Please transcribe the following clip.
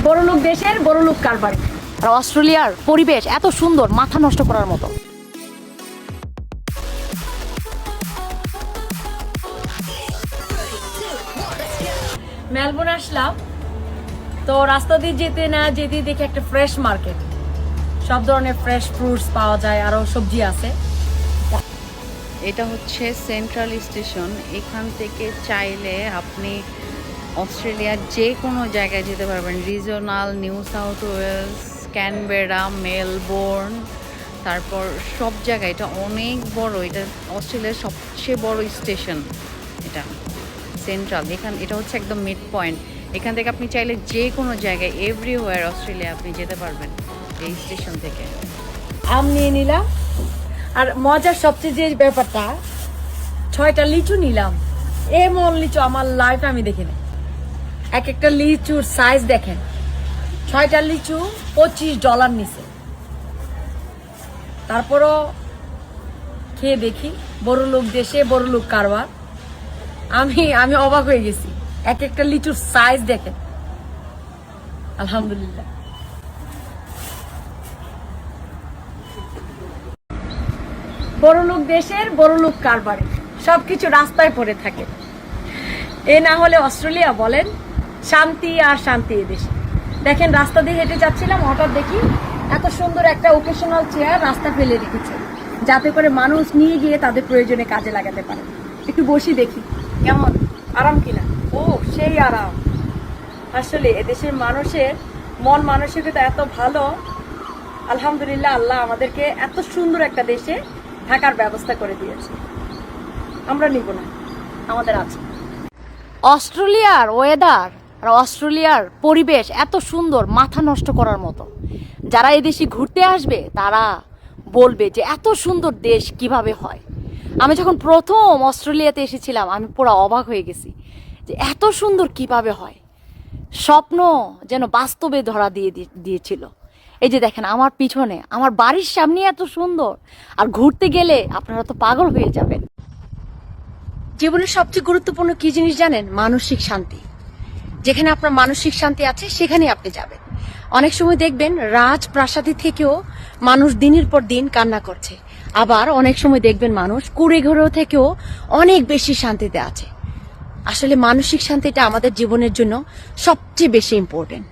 বড়লোক দেশের বড়লোক কারবারি। আর অস্ট্রেলিয়ার পরিবেশ এত সুন্দর, মাথা নষ্ট করার মতো। মেলবোর্ন আসলাম, তো রাস্তা দিয়ে যেতে না যেতে দেখি একটা ফ্রেশ মার্কেট, সব ধরনের ফ্রেশ ফ্রুটস পাওয়া যায়, আরও সবজি আছে। এটা হচ্ছে সেন্ট্রাল স্টেশন। এখান থেকে চাইলে আপনি অস্ট্রেলিয়ার যে কোনো জায়গায় যেতে পারবেন। Regional, new south Wales, Canberra, Melbourne, তারপর সব জায়গায়। এটা অনেক বড়, এটা অস্ট্রেলিয়ার সবচেয়ে বড় স্টেশন। এটা সেন্ট্রাল, এটা হচ্ছে একদম মিড পয়েন্ট। এখান থেকে আপনি চাইলে যে কোনো জায়গায় এভরিওয়্যার অস্ট্রেলিয়া আপনি যেতে পারবেন এই স্টেশন থেকে। আম নিয়ে নিলাম, আর মজার সবচেয়ে যে ব্যাপারটা, 6টা লিচু নিলাম। এমন লিচু আমার লাইফে আমি দেখিনি। এক একটা লিচুর সাইজ দেখেন, 6টা লিচু $25 নিছে। তারপরও খেয়ে দেখি, বড়লোক দেশে বড়লোক কারবার। আমি অবাক হয়ে গেছি, এক একটা লিচুর সাইজ দেখেন। আলহামদুলিল্লাহ। বড়লোক দেশের বড়লোক কারবারি, সবকিছু রাস্তায় পড়ে থাকে। এ না হলে অস্ট্রেলিয়া বলেন, শান্তি আর শান্তি এদেশে। দেখেন, রাস্তা দিয়ে হেঁটে যাচ্ছিলাম, হঠাৎ দেখি এত সুন্দর একটা ওকেশনাল চেয়ার রাস্তা ফেলে রেখেছে, যাতে করে মানুষ নিয়ে গিয়ে তাদের প্রয়োজনে কাজে লাগাতে পারে। একটু বসি দেখি কেমন আরাম কিনা। ও, সেই আরাম। আসলে এদেশের মানুষের মন মানসিকতা এত ভালো। আলহামদুলিল্লাহ, আল্লাহ আমাদেরকে এত সুন্দর একটা দেশে থাকার ব্যবস্থা করে দিয়েছে। আমরা নিব না, আমাদের আছে। অস্ট্রেলিয়ার ওয়েদার আর অস্ট্রেলিয়ার পরিবেশ এত সুন্দর, মাথা নষ্ট করার মতো। যারা এদেশে ঘুরতে আসবে তারা বলবে যে এত সুন্দর দেশ কিভাবে হয়। আমি যখন প্রথম অস্ট্রেলিয়াতে এসেছিলাম, আমি পুরো অবাক হয়ে গেছি যে এত সুন্দর কিভাবে হয়। স্বপ্ন যেন বাস্তবে ধরা দিয়েছিল। এই যে দেখেন, আমার পিছনে, আমার বাড়ির সামনে এত সুন্দর, আর ঘুরতে গেলে আপনারা তো পাগল হয়ে যাবেন। জীবনের সবচেয়ে গুরুত্বপূর্ণ কি জিনিস জানেন? মানসিক শান্তি। যেখানে আপনার মানসিক শান্তি আছে সেখানে আপনি যাবেন। অনেক সময় দেখবেন রাজপ্রাসাদে থেকেও মানুষ দিনের পর দিন কান্না করছে, আবার অনেক সময় দেখবেন মানুষ কুড়ে ঘরেও থেকেও অনেক বেশি শান্তিতে আছে। আসলে মানসিক শান্তিটা আমাদের জীবনের জন্য সবচেয়ে বেশি ইম্পর্টেন্ট।